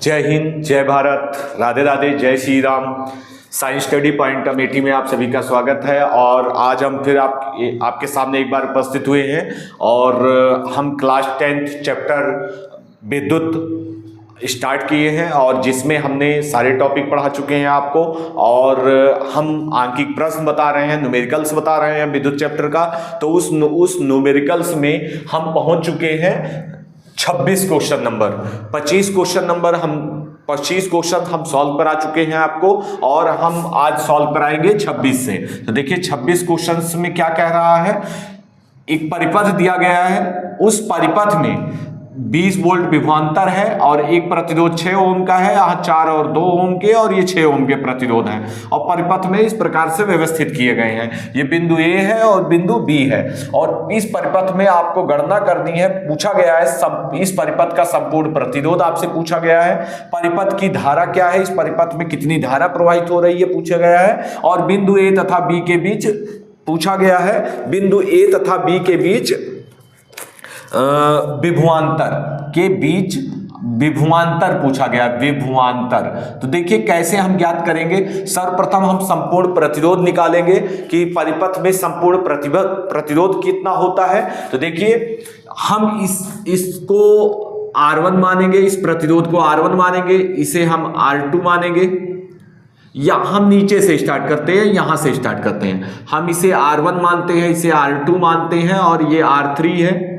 जय हिंद, जय भारत, राधे राधे, जय Shri Ram. Science study point Amethi में आप सभी का स्वागत है। और आज हम फिर आपके सामने एक बार उपस्थित हुए हैं और हम क्लास 10th चैप्टर विद्युत स्टार्ट किए हैं और जिसमें हमने सारे टॉपिक पढ़ा चुके हैं आपको। और हम आंकिक प्रश्न बता रहे हैं, न्यूमेरिकल्स बता रहे हैं विद्युत चैप्टर का। तो उस न्यूमेरिकल्स में हम पहुंच चुके हैं 26 क्वेश्चन नंबर। 25 क्वेश्चन हम सॉल्व करा चुके हैं आपको और हम आज सॉल्व कराएंगे 26 से। तो देखिए 26 क्वेश्चंस में क्या कह रहा है। एक परिपथ दिया गया है, उस परिपथ में 20 वोल्ट विभवांतर है और एक प्रतिरोध 6 ओम का है। यहाँ 4 और 2 ओम के और ये 6 ओम के प्रतिरोध हैं और परिपथ में इस प्रकार से व्यवस्थित किए गए हैं। ये बिंदु ए है और बिंदु बी है और इस परिपथ में आपको गणना करनी है। पूछा गया है इस परिपथ का संपूर्ण प्रतिरोध आपसे पूछा गया है। परिपथ की धारा क्या है, इस परिपथ में कितनी धारा प्रवाहित हो रही है पूछा गया है। और बिंदु ए तथा बी के बीच पूछा गया है, बिंदु ए तथा बी के बीच विभवांतर के बीच विभवांतर पूछा गया, विभवांतर। तो देखिए कैसे हम ज्ञात करेंगे। सर्वप्रथम हम संपूर्ण प्रतिरोध निकालेंगे कि परिपथ में संपूर्ण प्रतिरोध कितना होता है। तो देखिए हम इसको R1 मानेंगे, इस प्रतिरोध को R1 मानेंगे, इसे हम R2 मानेंगे। या हम नीचे से स्टार्ट करते हैं, यहां से स्टार्ट करते हैं। हम इसे R1 मानते हैं, इसे R2 मानते हैं और ये R3 है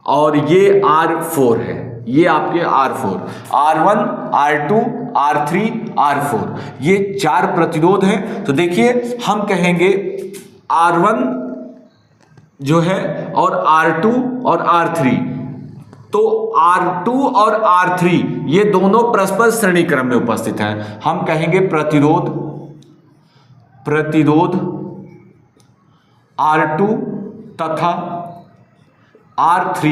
और ये R4 है। ये आपके R4, R1, R2, R3, R4 ये 4 प्रतिरोध हैं। तो देखिए हम कहेंगे R1 जो है और R2 और R3। तो R2 और R3 ये दोनों परस्पर श्रेणी क्रम में उपस्थित हैं। हम कहेंगे प्रतिरोध R2 तथा R3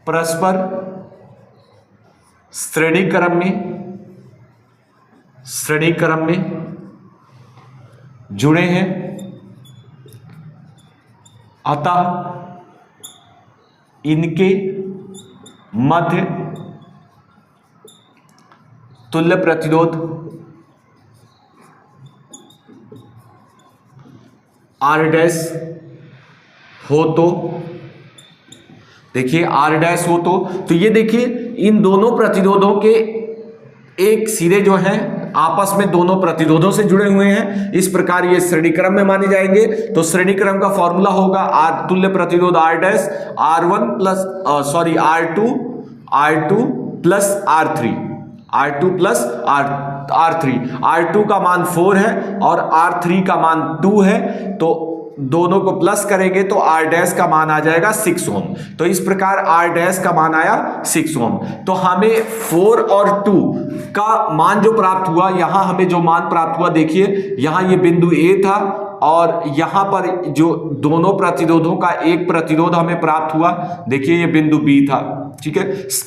परस्पर श्रेणी क्रम में जुड़े हैं। अतः इनके मध्य तुल्य प्रतिरोध R डैश हो तो देखिए R डैश हो तो ये देखिए इन दोनों प्रतिरोधों के एक सिरे जो हैं आपस में दोनों प्रतिरोधों से जुड़े हुए हैं। इस प्रकार ये श्रेणी क्रम में माने जाएंगे। तो श्रेणी क्रम का फॉर्मूला होगा तुल्य प्रतिरोध R dash R2 plus R3। R2 का मान 4 है और R3 का मान 2 है। तो दोनों को प्लस करेंगे तो R डैश का मान आ जाएगा 6 ओम। तो इस प्रकार R डैश का मान आया 6 ओम। तो हमें 4 और 2 का मान जो प्राप्त हुआ, यहां हमें जो मान प्राप्त हुआ देखिए, यहां ये बिंदु A था और यहां पर जो दोनों प्रतिरोधों का एक प्रतिरोध हमें प्राप्त हुआ, देखिए ये बिंदु B था। ठीक है,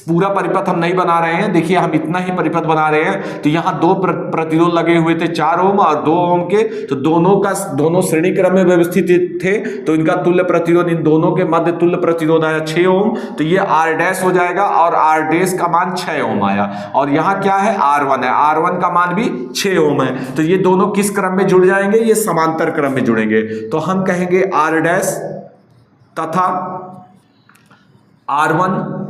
पूरा परिपथ हम नहीं बना रहे हैं, देखिए हम इतना ही परिपथ बना रहे हैं। तो यहां 2 प्रतिरोध लगे हुए थे, 4 ओम और 2 ओम के। तो दोनों श्रेणी क्रम में व्यवस्थित थे। तो इनका तुल्य प्रतिरोध, इन दोनों के मध्य तुल्य प्रतिरोध आया 6 ओम। तो ये R डैश हो जाएगा और R डैश का मान 6 ओम आया। और यहाँ क्या है, R1 है, R1 का मान भी 6 ओम है। तो ये दोनों किस क्रम में जुड़ जाएंगे, ये समांतर क्रम में जुड़ेंगे। तो हम कहेंगे R डैश तथा R1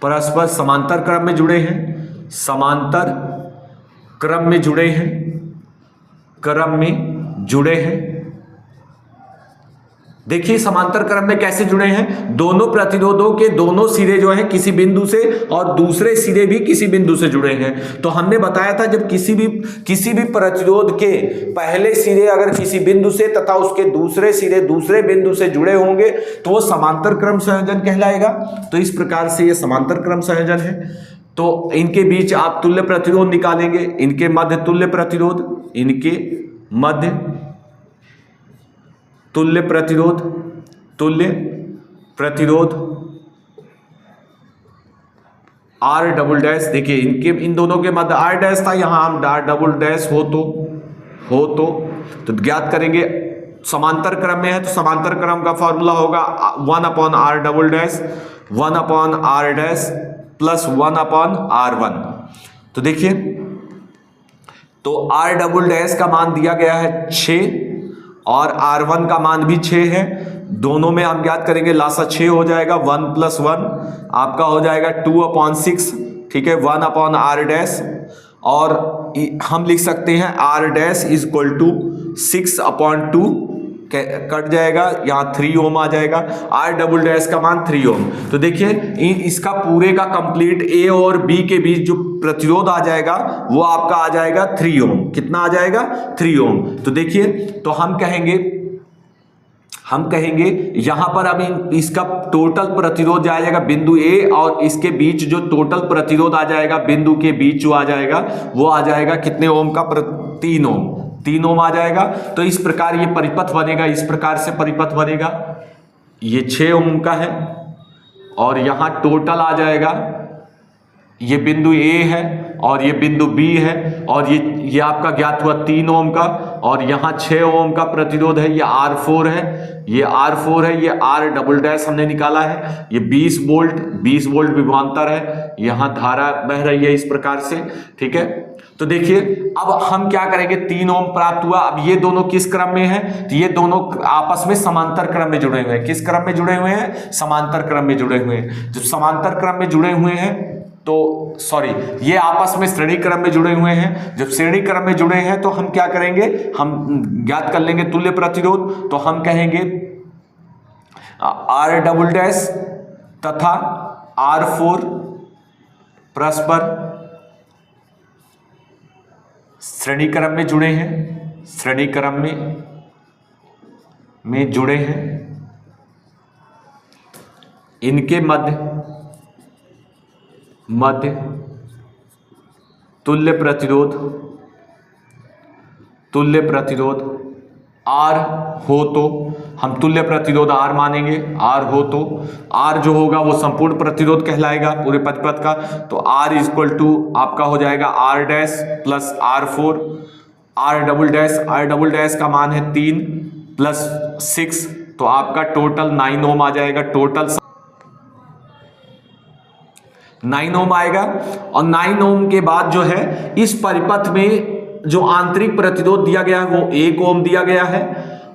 परस्पर समांतर क्रम में जुड़े हैं, क्रम में जुड़े हैं। देखिए समांतर क्रम में कैसे जुड़े हैं। दोनों प्रतिरोधों के दोनों सिरे जो हैं किसी बिंदु से और दूसरे सिरे भी किसी बिंदु से जुड़े हैं। तो हमने बताया था जब किसी भी प्रतिरोध के पहले सिरे अगर किसी बिंदु से तथा उसके दूसरे सिरे दूसरे बिंदु से जुड़े होंगे तो वो समांतर क्रम संयोजन कहलाएगा। तो इस प्रकार से ये समांतर क्रम संयोजन है। तो इनके बीच आप तुल्य प्रतिरोध निकालेंगे, इनके मध्य तुल्य प्रतिरोध, तुल्य प्रतिरोध R डबल डैश। देखिए इन दोनों के मध्य R डैश था, यहां हम R डबल डैश हो तो ज्ञात करेंगे। समांतर क्रम में है तो समांतर क्रम का फॉर्मूला होगा 1/r double dash 1 upon R dash plus 1 upon R1। तो देखिए, तो R डबल डैश का मान दिया गया है 6 और R1 का मान भी 6 है। दोनों में हम ज्ञात करेंगे, लासा 6 हो जाएगा, 1 प्लस 1 आपका हो जाएगा 2 अपॉन 6, ठीक है, 1 अपॉन आर डैश। और हम लिख सकते हैं R dash is equal to 6 upon 2, cut जाएगा, यहाँ 3 ओम आ जाएगा। आर डबल डैश का मान 3 ओम। तो देखिए इसका पूरे का कंप्लीट ए और बी के बीच जो प्रतिरोध आ जाएगा वो आपका आ जाएगा 3 ओम। कितना आ जाएगा? 3 ओम। तो देखिए, तो हम कहेंगे यहां पर अभी इसका टोटल प्रतिरोध आ जाएगा बिंदु ए और इसके बीच जो टोटल प्रतिरोध आ जाएगा बिंदु के बीच जो आ जाएगा वो आ जाएगा कितने ओम का? 3 ओम। 3 ओम आ जाएगा। तो इस प्रकार ये परिपथ बनेगा, इस प्रकार से परिपथ बनेगा। ये 6 ओम का है और यहां टोटल आ जाएगा, ये बिंदु ए है और ये बिंदु बी है और ये आपका ज्ञात हुआ 3 ओम का और यहाँ 6 ओम का प्रतिरोध है, ये R4 है, ये R4 है, ये R डबल डैश हमने निकाला है, ये 20 वोल्ट विभवांतर है, यहाँ धारा बह रही है इस प्रकार से, ठीक है। तो देखिए अब हम क्या करेंगे, 3 ओम प्राप्त हुआ। अब ये दोनों किस क्रम में है? तो ये दोनों आपस में समांतर क्रम में जुड़े हुए हैं। किस क्रम में जुड़े हुए हैं? समांतर क्रम में जुड़े हुए हैं। जब समांतर क्रम में जुड़े हुए हैं तो ये आपस में श्रेणी क्रम में जुड़े हुए हैं। जब श्रेणी क्रम में जुड़े हैं तो हम क्या करेंगे, हम ज्ञात कर लेंगे तुल्य प्रतिरोध। तो हम कहेंगे आर डबल डैश तथा R4 परस्पर श्रेणी क्रम में जुड़े हैं, श्रेणी क्रम में जुड़े हैं। इनके मध्य तुल्य प्रतिरोध R हो तो हम तुल्य प्रतिरोध R मानेंगे। R हो तो R जो होगा वो संपूर्ण प्रतिरोध कहलाएगा पूरे परिपथ का। तो R इज इक्वल टू आपका हो जाएगा R dash plus R4। R double dash का मान है 3 प्लस 6, तो आपका टोटल 9 ओम आ जाएगा। टोटल 9 ओम आएगा। और 9 ओम के बाद जो है इस परिपथ में जो आंतरिक प्रतिरोध दिया गया है वो 1 ओम दिया गया है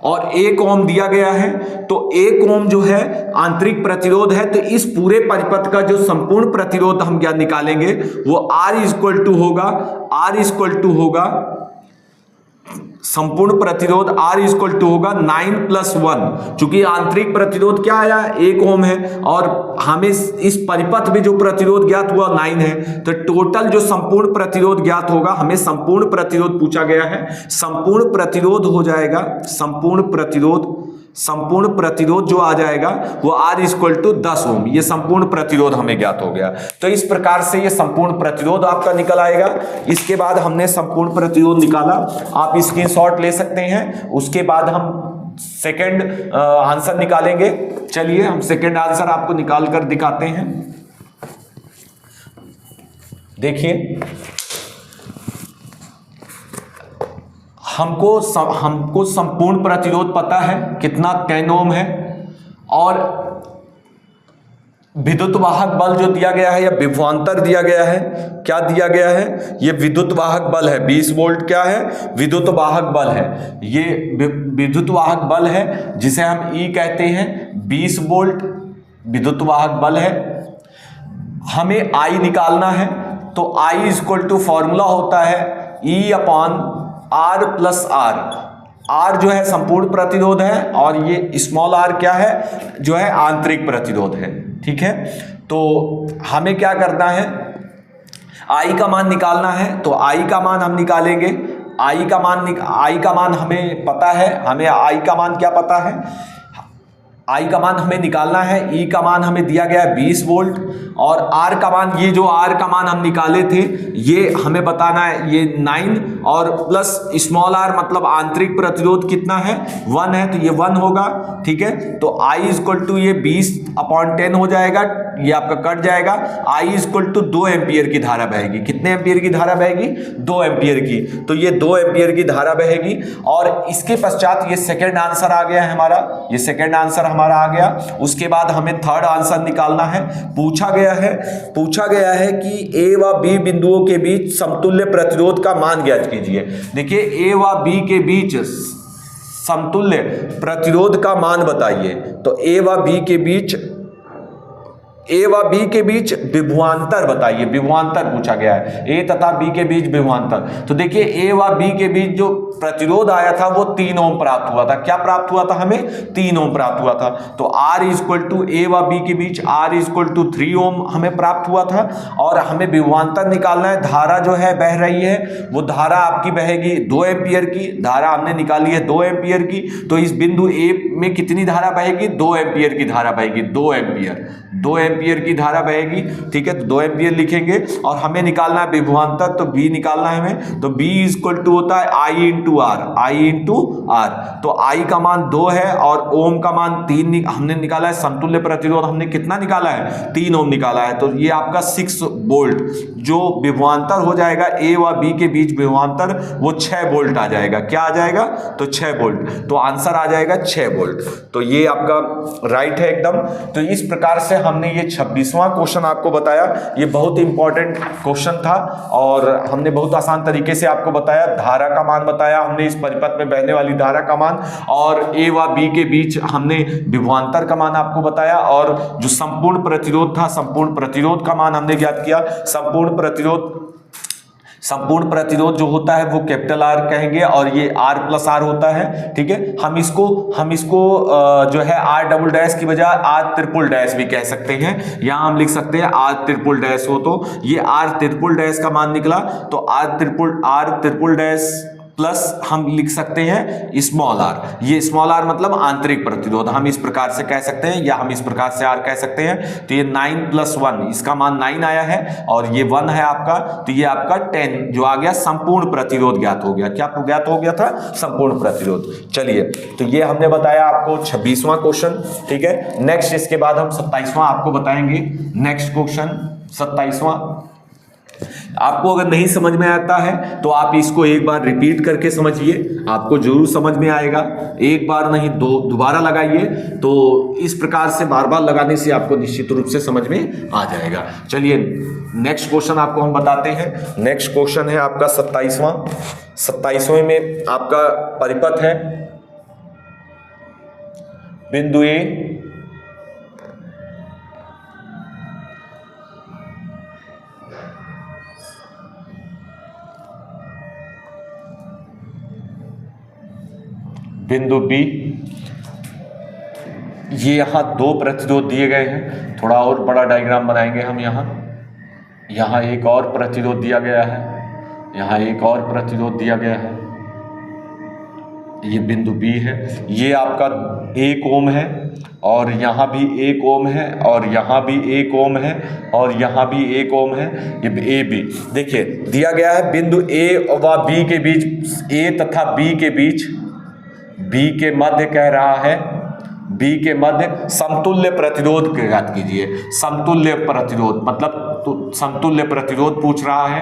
और 1 ओम दिया गया है। तो 1 ओम जो है आंतरिक प्रतिरोध है। तो इस पूरे परिपथ का जो संपूर्ण प्रतिरोध हम क्या निकालेंगे वो R इज इक्वल टू होगा संपूर्ण प्रतिरोध R इज इक्वल टू होगा 9 प्लस 1। चूंकि आंतरिक प्रतिरोध क्या आया 1 ओम है और हमें इस परिपथ में जो प्रतिरोध ज्ञात हुआ 9 है। तो टोटल जो संपूर्ण प्रतिरोध ज्ञात होगा, हमें संपूर्ण प्रतिरोध पूछा गया है, संपूर्ण प्रतिरोध हो जाएगा, संपूर्ण प्रतिरोध जो आ जाएगा वो R इज इक्वल टू 10 ओम। ये संपूर्ण प्रतिरोध हमें ज्ञात हो गया। तो इस प्रकार से ये संपूर्ण प्रतिरोध आपका निकल आएगा। इसके बाद हमने संपूर्ण प्रतिरोध निकाला, आप स्क्रीनशॉट ले सकते हैं। उसके बाद हम सेकंड आंसर निकालेंगे। चलिए हम सेकंड आंसर आपको निकाल कर दिखाते हैं। देखिए हमको संपूर्ण प्रतिरोध पता है कितना 10 ओम है और विद्युत वाहक बल जो दिया गया है या विभवांतर दिया गया है, क्या दिया गया है, ये विद्युत वाहक बल है। 20 वोल्ट क्या है? विद्युत वाहक बल है। ये विद्युत वाहक बल है जिसे हम E कहते हैं। 20 वोल्ट विद्युत वाहक बल है। हमें I निकालना है। तो I is equal to formula होता है E upon R plus R। R जो है संपूर्ण प्रतिरोध है और ये स्मॉल r क्या है, जो है आंतरिक प्रतिरोध है। ठीक है, तो हमें क्या करना है, I का मान निकालना है। तो I का मान हम निकालेंगे। I का मान हमें पता है, हमें I का मान क्या पता है, I का मान हमें निकालना है। E का मान हमें दिया गया है 20 वोल्ट और R का मान, ये जो R का मान हम निकाले थे ये हमें बताना है, ये 9 और प्लस स्मॉल r मतलब आंतरिक प्रतिरोध कितना है 1 है, तो ये 1 होगा, ठीक है। तो I इक्वल टू ये 20/10 हो जाएगा, ये आपका कट जाएगा। I इक्वल टू 2 एम्पियर की धारा बहेगी। कितने एम्पियर की धारा बहेगी? 2 एम्पियर की। तो ये 2 एम्पियर की धारा बहेगी। और इसके पश्चात ये सेकेंड आंसर आ गया है हमारा, ये सेकेंड आंसर हमारा आ गया। उसके बाद हमें थर्ड आंसर निकालना है। पूछा गया है कि ए व बी बिंदुओं के बीच समतुल्य प्रतिरोध का मान ज्ञात कीजिए। देखिए ए व बी के बीच समतुल्य प्रतिरोध का मान बताइए। तो ए व बी के बीच विभवांतर बताइए। विभवांतर पूछा गया है, ए तथा बी के बीच विभवांतर। तो देखिए ए व बी के बीच जो प्रतिरोध आया था वो 3 ओम प्राप्त हुआ था। क्या प्राप्त हुआ था हमें? 3 ओम प्राप्त हुआ था। तो R इक्वल टू ए व बी के बीच R इक्वल टू 3 ओम हमें प्राप्त हुआ था। और हमें विभवांतर निकालना है। धारा जो है बह रही है, वो धारा आपकी बहेगी 2 एम्पियर की। धारा हमने निकाली है 2 एम्पियर की। तो इस बिंदु ए में कितनी धारा बहेगी? 2 एम्पियर की धारा बहेगी। 2 एम्पियर की धारा बहेगी, ठीक है। तो 2 एम्पियर लिखेंगे। और हमें निकालना है विभवांतर, तो B निकालना है हमें। तो B इक्वल टू होता है I इंटू आर। तो I का मान 2 है और ओम का मान 3 हमने निकाला है। समतुल्य प्रतिरोध हमने कितना निकाला है? 3 ओम निकाला है। तो ये आपका 6 वोल्ट जो विभवांतर हो जाएगा ए व बी के बीच विभवांतर, वो 6 वोल्ट आ जाएगा। क्या आ जाएगा? तो 6 वोल्ट। तो आंसर आ जाएगा 6 वोल्ट। तो ये आपका राइट है एकदम। तो इस प्रकार से हमने ये 26वां क्वेश्चन आपको बताया। ये बहुत इंपॉर्टेंट क्वेश्चन था और हमने बहुत आसान तरीके से आपको बताया। धारा का मान बताया हमने, इस परिपथ में बहने वाली धारा का मान, और ए व बी के बीच हमने विभवांतर का मान आपको बताया। और जो संपूर्ण प्रतिरोध था, संपूर्ण प्रतिरोध का मान हमने ज्ञात किया। संपूर्ण प्रतिरोध जो होता है वो कैपिटल R कहेंगे और ये R प्लस R होता है, ठीक है। हम इसको जो है R डबल डैश की बजाय R ट्रिपल डैश भी कह सकते हैं। यहाँ हम लिख सकते हैं R ट्रिपल डैश हो, तो ये R ट्रिपल डैश का मान निकला। तो R ट्रिपल डैश प्लस हम लिख सकते हैं स्मॉल r। ये स्मॉल r मतलब आंतरिक प्रतिरोध, हम इस प्रकार से कह सकते हैं, या हम इस प्रकार से r कह सकते हैं। तो ये 9 + 1, इसका मान 9 आया है और ये 1 है आपका। तो ये आपका 10 जो आ गया, संपूर्ण प्रतिरोध ज्ञात हो गया। क्या ज्ञात हो गया था? संपूर्ण प्रतिरोध। चलिए, तो ये हमने बताया आपको 26वां क्वेश्चन, ठीक है। नेक्स्ट इसके बाद हम 27वां आपको बताएंगे। नेक्स्ट क्वेश्चन 27वां। आपको अगर नहीं समझ में आता है तो आप इसको एक बार रिपीट करके समझिए, आपको जरूर समझ में आएगा। एक बार नहीं, दोबारा लगाइए। तो इस प्रकार से बार बार लगाने से आपको निश्चित रूप से समझ में आ जाएगा। चलिए, नेक्स्ट क्वेश्चन आपको हम बताते हैं। नेक्स्ट क्वेश्चन है आपका 27वां। 27वें में आपका परिपथ है बिंदु ए, बिंदु बी। ये यहाँ 2 प्रतिरोध दिए गए हैं। थोड़ा और बड़ा डायग्राम बनाएंगे हम। यहाँ एक और प्रतिरोध दिया गया है, यहाँ एक और प्रतिरोध दिया गया है। ये बिंदु बी है। ये आपका 1 ओम है और यहाँ भी 1 ओम है और यहाँ भी 1 ओम है और यहाँ भी 1 ओम है। ये ए बी देखिए दिया गया है। बिंदु ए व बी के बीच, ए तथा बी के बीच, बी के मध्य कह रहा है, बी के मध्य समतुल्य प्रतिरोध ज्ञात कीजिए। समतुल्य प्रतिरोध मतलब तो समतुल्य प्रतिरोध पूछ रहा है,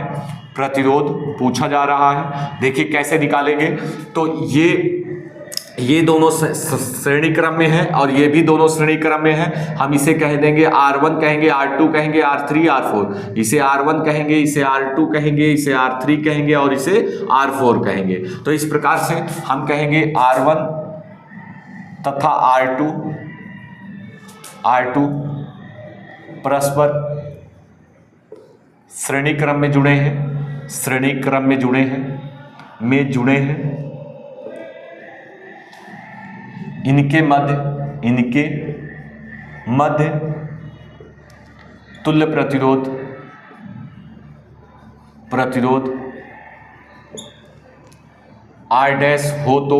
प्रतिरोध पूछा जा रहा है। देखिए कैसे निकालेंगे। तो ये दोनों श्रेणी क्रम में है और ये भी दोनों श्रेणी क्रम में है। हम इसे कह देंगे R1 कहेंगे, R2 कहेंगे, R3, R4। इसे R1 कहेंगे, इसे R2 कहेंगे, इसे R3 कहेंगे और इसे R4 कहेंगे। तो इस प्रकार से हम कहेंगे R1 तथा R2 परस्पर श्रेणी क्रम में जुड़े हैं, श्रेणी क्रम में जुड़े हैं। इनके मध्य तुल्य प्रतिरोध R डैश हो तो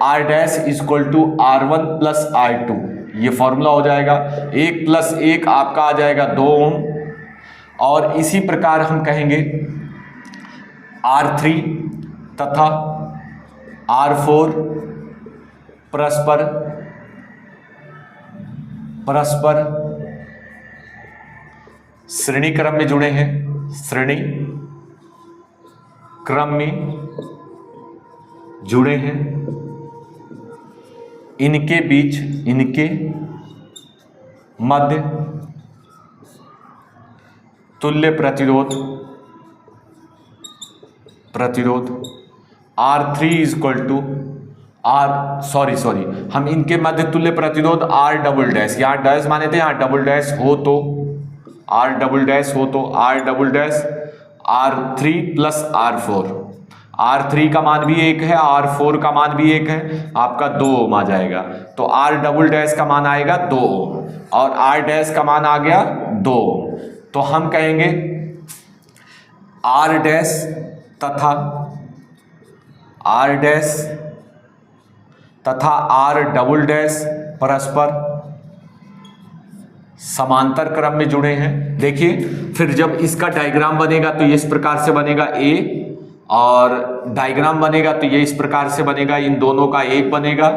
R dash equal to R1 plus R2। ये फॉर्मूला हो जाएगा। 1 + 1 आपका आ जाएगा 2 ओम। और इसी प्रकार हम कहेंगे R3 तथा R4 परस्पर श्रेणी क्रम में जुड़े हैं, श्रेणी क्रम में जुड़े हैं। इनके बीच, इनके मध्य तुल्य प्रतिरोध R3 इज इक्वल टू हम इनके मध्य तुल्य प्रतिरोध R डबल डैश, यहाँ डैश माने थे, यहाँ डबल डैश हो तो R डबल डैश हो तो R double dash R3 plus R4। R3 का मान भी 1 है, R4 का मान भी 1 है, आपका 2 ओम आ जाएगा। तो R डबल डैश का मान आएगा 2 ओम और R डैश का मान आ गया 2 ओम। तो हम कहेंगे R डैश तथा R डबल डैश परस्पर समांतर क्रम में जुड़े हैं। देखिए फिर जब इसका डायग्राम बनेगा तो ये इस प्रकार से बनेगा A, और डायग्राम बनेगा तो ये इस प्रकार से बनेगा, इन दोनों का एक बनेगा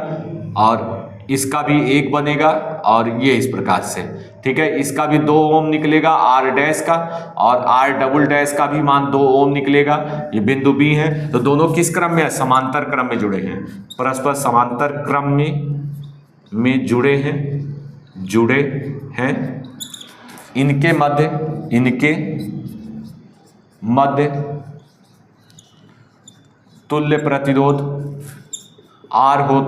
और इसका भी एक बनेगा और ये इस प्रकार से, ठीक है। इसका भी 2 ओम निकलेगा R डैश का, और R डबल डैश का भी मान 2 ओम निकलेगा। ये बिंदु B है। तो दोनों किस क्रम में है? समांतर क्रम में जुड़े हैं, परस्पर समांतर क्रम में जुड़े हैं। इनके मध्य तुल्य प्रतिरोध R हो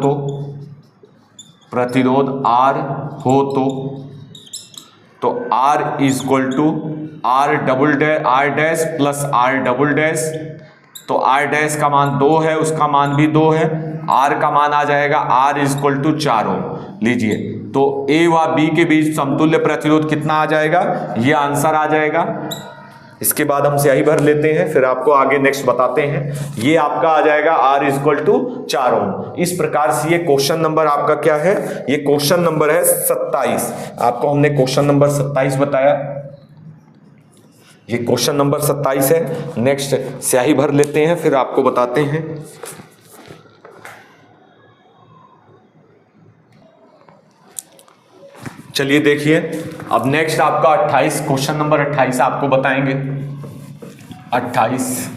तो R is equal to R dash plus R double dash. तो R डैश का मान 2 है, उसका मान भी 2 है, R का मान आ जाएगा R इज इक्वल टू 4 ओम। लीजिए तो A व B के बीच समतुल्य प्रतिरोध कितना आ जाएगा? ये आंसर आ जाएगा। इसके बाद हम स्याही भर लेते हैं, फिर आपको आगे नेक्स्ट बताते हैं। ये आपका आ जाएगा R इज इक्वल टू 4 ओम। इस प्रकार से ये क्वेश्चन नंबर आपका क्या है? ये क्वेश्चन नंबर है 27। आपको हमने क्वेश्चन नंबर 27 बताया, ये क्वेश्चन नंबर 27 है। नेक्स्ट स्याही भर लेते हैं, फिर आपको बताते हैं। चलिए देखिए, अब नेक्स्ट आपका 28 क्वेश्चन नंबर 28 आपको बताएंगे। 28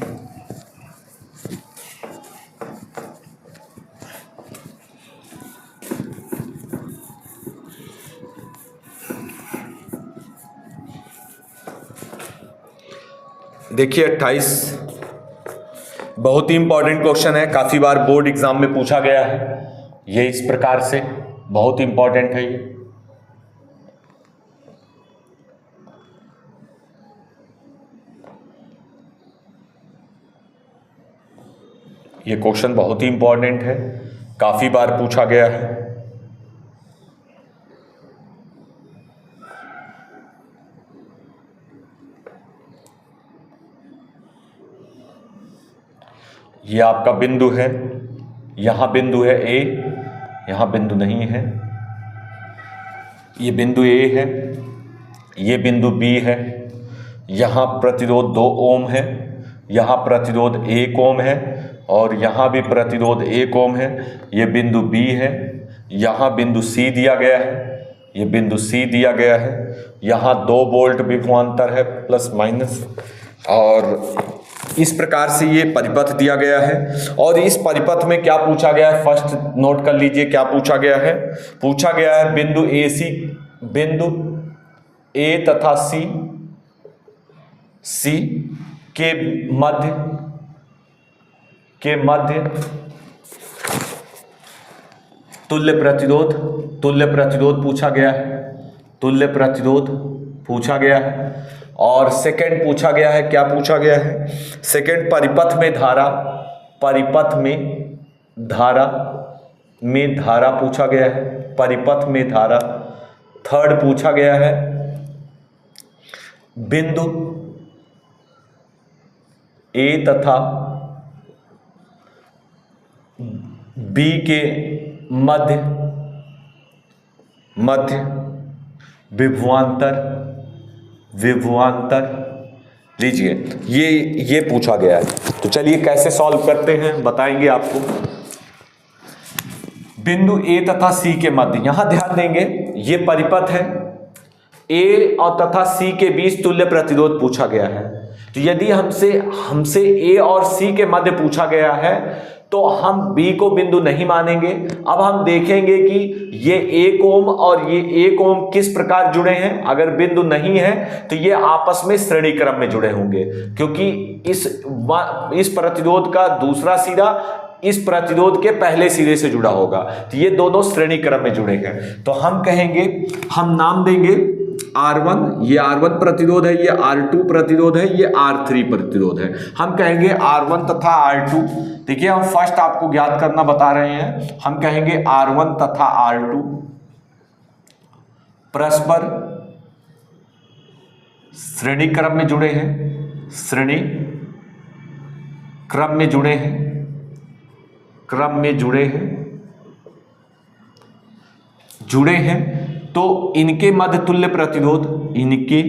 देखिए 28 बहुत ही इंपॉर्टेंट क्वेश्चन है, काफी बार बोर्ड एग्जाम में पूछा गया है। ये इस प्रकार से बहुत इंपॉर्टेंट है। ये क्वेश्चन बहुत ही इंपॉर्टेंट है, काफी बार पूछा गया है। ये आपका बिंदु है, यहां बिंदु है A, यहां बिंदु नहीं है। ये बिंदु A है, ये बिंदु B है। यहां प्रतिरोध 2 ओम है, यहां प्रतिरोध 1 ओम है, और यहां भी प्रतिरोध 1 ओम है। ये बिंदु B है, यहां बिंदु C दिया गया है, ये बिंदु C दिया गया है। यहां 2 वोल्ट विभवांतर है प्लस माइनस, और इस प्रकार से ये परिपथ दिया गया है। और इस परिपथ में क्या पूछा गया है? फर्स्ट नोट कर लीजिए क्या पूछा गया है। पूछा गया है बिंदु A तथा C के मध्य तुल्य प्रतिरोध पूछा गया है, तुल्य प्रतिरोध पूछा गया है। और सेकंड पूछा गया है, क्या पूछा गया है? सेकंड परिपथ में धारा पूछा गया है, परिपथ में धारा। थर्ड पूछा गया है बिंदु A तथा B के मध्य विभवांतर लीजिए ये पूछा गया है, तो चलिए कैसे सॉल्व करते हैं बताएंगे आपको। बिंदु ए तथा सी के मध्य, यहां ध्यान देंगे ये परिपथ है, ए और तथा सी के बीच तुल्य प्रतिरोध पूछा गया है। तो यदि हमसे ए और सी के मध्य पूछा गया है तो हम बी को बिंदु नहीं मानेंगे। अब हम देखेंगे कि ये 1 ओम और ये 1 ओम किस प्रकार जुड़े हैं। अगर बिंदु नहीं है तो ये आपस में श्रेणी क्रम में जुड़े होंगे, क्योंकि इस प्रतिरोध का दूसरा सिरा इस प्रतिरोध के पहले सिरे से जुड़ा होगा, तो ये दोनों श्रेणी क्रम में जुड़े हैं। तो हम कहेंगे, हम नाम देंगे R1, ये R1 प्रतिरोध है, ये R2 प्रतिरोध है, ये R3 प्रतिरोध है। हम कहेंगे R1 तथा R2, देखिए हम फर्स्ट आपको ज्ञात करना बता रहे हैं। हम कहेंगे R1 तथा R2 परस्पर श्रेणी क्रम में जुड़े हैं, श्रेणी क्रम में जुड़े हैं, क्रम में जुड़े हैं, तो इनके मध्य तुल्य प्रतिरोध, इनके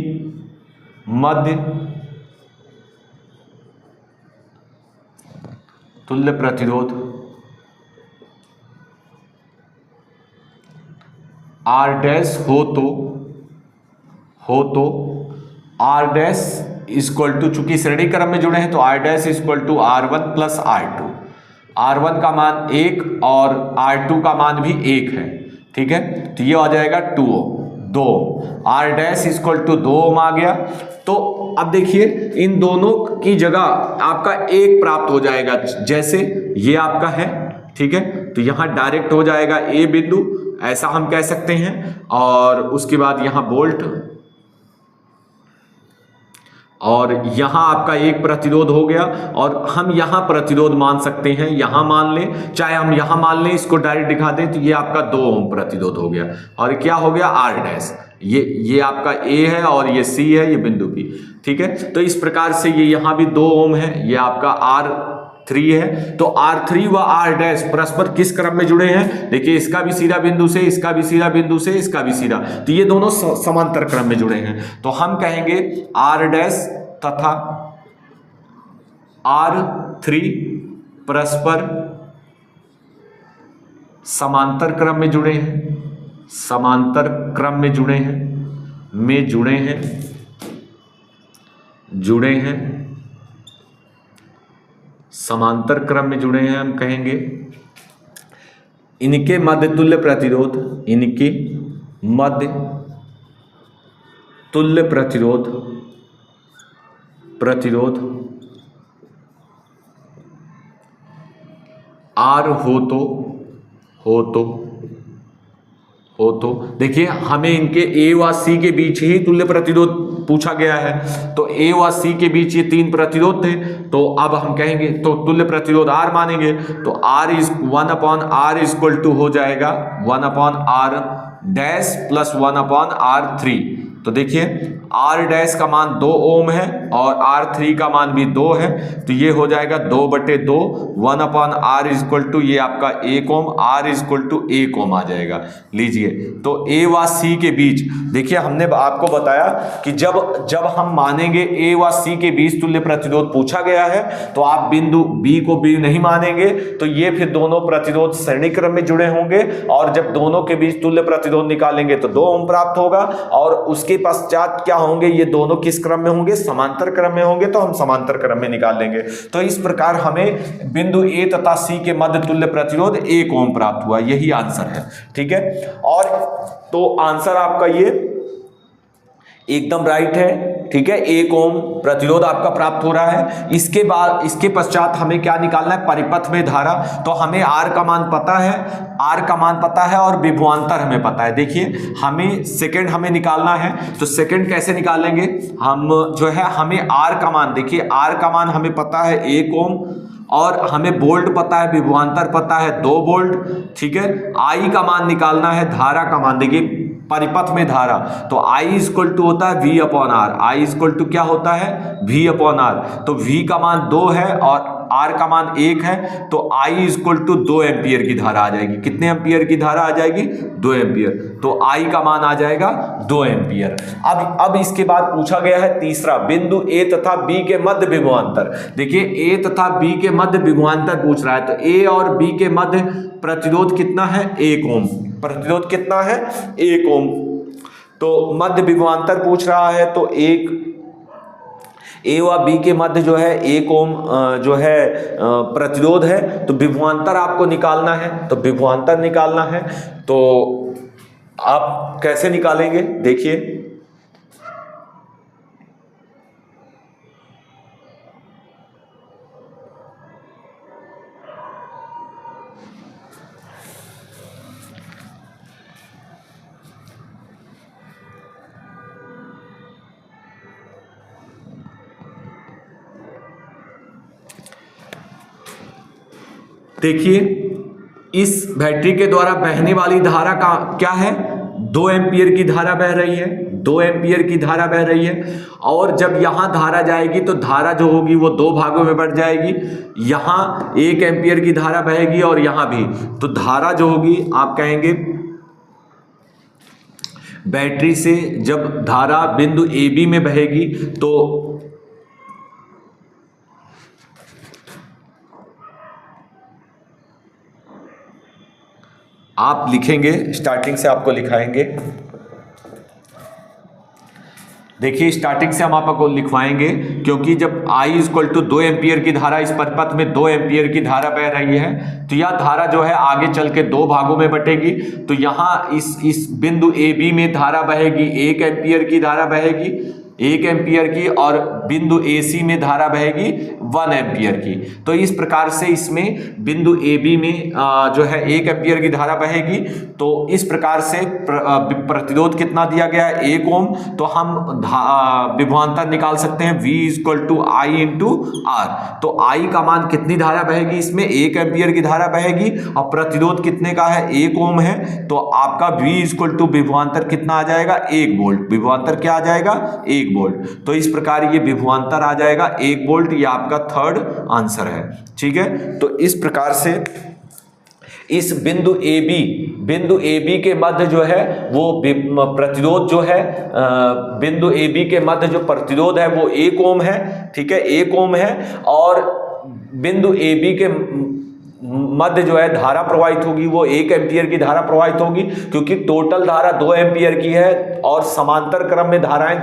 मध्य तुल्य प्रतिरोध R डैश हो तो R डैश इक्वल टू, चूंकि श्रेणी क्रम में जुड़े हैं तो R dash equal to R1 plus R2। R1 का मान 1 और R2 का मान भी 1 है, ठीक है। तो ये आ जाएगा 2 R डैश इक्वल टू 2 ओम आ गया। तो अब देखिए इन दोनों की जगह आपका 1 प्राप्त हो जाएगा, जैसे ये आपका है, ठीक है। तो यहां डायरेक्ट हो जाएगा ए बिंदु, ऐसा हम कह सकते हैं। और उसके बाद यहां बोल्ट, और यहां आपका 1 प्रतिरोध हो गया। और हम यहां प्रतिरोध मान सकते हैं, यहां मान लें, चाहे हम यहां मान लें, इसको डायरेक्ट दिखा दें तो ये आपका 2 ओम प्रतिरोध हो गया। और क्या हो गया R डैश, ये आपका A है और ये C है, ये बिंदु B, ठीक है। तो इस प्रकार से ये यहां भी 2 ओम है, ये आपका R3 है। तो R3 व R डैश परस्पर किस क्रम में जुड़े हैं, देखिए इसका भी सिरा बिंदु से, इसका भी सिरा बिंदु से, इसका भी सिरा, तो ये दोनों समांतर क्रम में जुड़े हैं। तो हम कहेंगे R डैश तथा R3 परस्पर समांतर क्रम में जुड़े हैं, समांतर क्रम में जुड़े हैं, समांतर क्रम में जुड़े हैं। हम कहेंगे इनके मध्य तुल्य प्रतिरोध, इनके मध्य तुल्य प्रतिरोध R हो तो देखिए हमें इनके A व C के बीच ही तुल्य प्रतिरोध पूछा गया है। तो A व C के बीच ये 3 प्रतिरोध थे, तो अब हम कहेंगे तो तुल्य प्रतिरोध R मानेंगे। तो R is 1/R equal to हो जाएगा 1/R डैश प्लस 1/R3। तो देखिए R डैश का मान 2 ओम है और R3 का मान भी 2 है, तो ये हो जाएगा 2/2 1/R इक्वल टू, ये आपका 1 ओम, R इक्वल टू 1 ओम आ जाएगा। लीजिए तो A व C के बीच, देखिए हमने आपको बताया कि जब हम मानेंगे A व C के बीच तुल्य प्रतिरोध पूछा गया है तो आप बिंदु B को B नहीं मानेंगे, तो ये फिर दोनों प्रतिरोध श्रेणी क्रम में जुड़े होंगे, और जब दोनों के बीच तुल्य प्रतिरोध निकालेंगे तो 2 ओम प्राप्त होगा। और उसके पश्चात क्या होंगे, ये दोनों किस क्रम में होंगे, समांतर क्रम में होंगे, तो हम समांतर क्रम में निकाल लेंगे। तो इस प्रकार हमें बिंदु A तथा C के मध्य तुल्य प्रतिरोध 1 ओम प्राप्त हुआ, यही आंसर है, ठीक है। और तो आंसर आपका ये एकदम राइट है, ठीक है। 1 ओम प्रतिरोध आपका प्राप्त हो रहा है। इसके बाद इसके पश्चात हमें क्या निकालना है, परिपथ में धारा। तो हमें R का मान पता है, और विभवांतर हमें पता है। देखिए हमें सेकंड हमें निकालना है, तो सेकंड कैसे निकालेंगे हम, जो है हमें R का मान, देखिए R का मान हमें पता है 1 ओम, और हमें वोल्ट पता है, विभवांतर पता है 2 वोल्ट, ठीक है। I का मान निकालना है, धारा का मान, देखिए परिपथ में धारा, तो I इक्वल टू होता है V upon R. I equal to क्या होता है? V upon R. तो V का मान 2 है और R का मान 1 है, तो I इक्वल टू 2 एम्पियर की धारा आ जाएगी। कितने एम्पियर की धारा आ जाएगी? 2 एम्पियर। तो I का मान आ जाएगा 2 एम्पियर। अब इसके बाद पूछा गया है तीसरा, बिंदु A तथा B के मध्य विभवांतर। देखिए A तथा B के मध्य विभवांतर पूछ रहा है, तो A और B के मध्य प्रतिरोध कितना है? 1 ओम। प्रतिरोध कितना है? 1 ओम। तो मध्य विभवांतर पूछ रहा है, तो ए व बी के मध्य जो है 1 ओम जो है प्रतिरोध है। तो विभवांतर आपको निकालना है, तो विभवांतर निकालना है, तो आप कैसे निकालेंगे? देखिए, देखिए इस बैटरी के द्वारा बहने वाली धारा का क्या है? 2 एम्पियर की धारा बह रही है। 2 एम्पियर की धारा बह रही है। और जब यहां धारा जाएगी तो धारा जो होगी वो 2 भागों में बढ़ जाएगी। यहां 1 एम्पियर की धारा बहेगी और यहां भी। तो धारा जो होगी, आप कहेंगे बैटरी से जब धारा बिंदु ए बी में बहेगी तो आप लिखेंगे, स्टार्टिंग से आपको लिखाएंगे। देखिए स्टार्टिंग से हम आपको लिखवाएंगे, क्योंकि जब I इक्वल टू 2 एम्पियर की धारा, इस परिपथ में 2 एम्पियर की धारा बह रही है, तो यह धारा जो है आगे चल के 2 भागों में बटेगी। तो यहाँ इस बिंदु ए बी में धारा बहेगी, 1 एम्पियर की धारा बहेगी, 1 एम्पियर की, और बिंदु ए सी में धारा बहेगी 1 एम्पियर की। तो इस प्रकार से इसमें बिंदु ए बी में जो है 1 एम्पियर की धारा बहेगी। तो इस प्रकार से प्रतिरोध कितना दिया गया है? 1 ओम। तो हम विभवांतर निकाल सकते हैं, V equal to I into R. तो I का मान कितनी धारा बहेगी? इसमें 1 एम्पियर की धारा बहेगी और प्रतिरोध कितने का है? 1 ओम है। तो आपका V इक्वल टू विभवांतर कितना आ जाएगा? 1 वोल्ट। विभवांतर क्या आ जाएगा? 1 वोल्ट। तो इस प्रकार ये विभवांतर आ जाएगा 1 वोल्ट। ये आपका थर्ड आंसर है। ठीक है, तो इस प्रकार से इस बिंदु ए बी के मध्य जो है वो प्रतिरोध जो है, बिंदु ए बी के मध्य जो प्रतिरोध है वो 1 ओम है। ठीक है, 1 ओम है। और बिंदु ए बी के मध्य जो है धारा प्रवाहित होगी वो 1 एम्पियर की धारा प्रवाहित होगी, क्योंकि टोटल धारा 2 एम्पियर की है और समांतर क्रम में धाराएं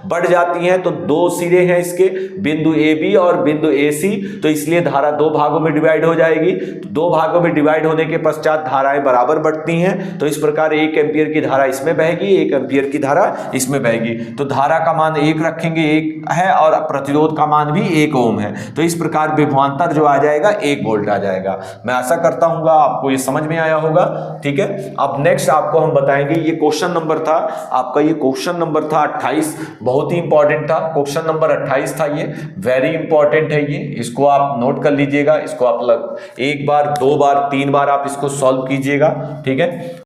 बढ़ जाती हैं। तो 2 सिरे हैं इसके, बिंदु ए बी और बिंदु ए सी, तो इसलिए धारा 2 भागों में डिवाइड हो जाएगी। तो 2 भागों में डिवाइड होने के पश्चात धाराएं बराबर बढ़ती हैं। तो इस प्रकार 1 एम्पियर की धारा इसमें बहेगी, 1 एम्पियर की धारा इसमें बहेगी। तो धारा का मान 1 रखेंगे, 1 है, और प्रतिरोध का मान भी 1 ओम है। तो इस प्रकार विभवांतर जो आ जाएगा 1 वोल्ट आ जाएगा। मैं आशा करता हूं आपको ये समझ में आया होगा। ठीक है, अब नेक्स्ट आपको हम बताएंगे, ये क्वेश्चन नंबर था आपका, ये क्वेश्चन नंबर था 28, बहुत ही इंपॉर्टेंट था। क्वेश्चन नंबर 28 था, ये वेरी इंपॉर्टेंट है। ये इसको आप नोट कर लीजिएगा, इसको आप 1 बार 2 बार 3 बार आप इसको सॉल्व कीजिएगा। ठीक है।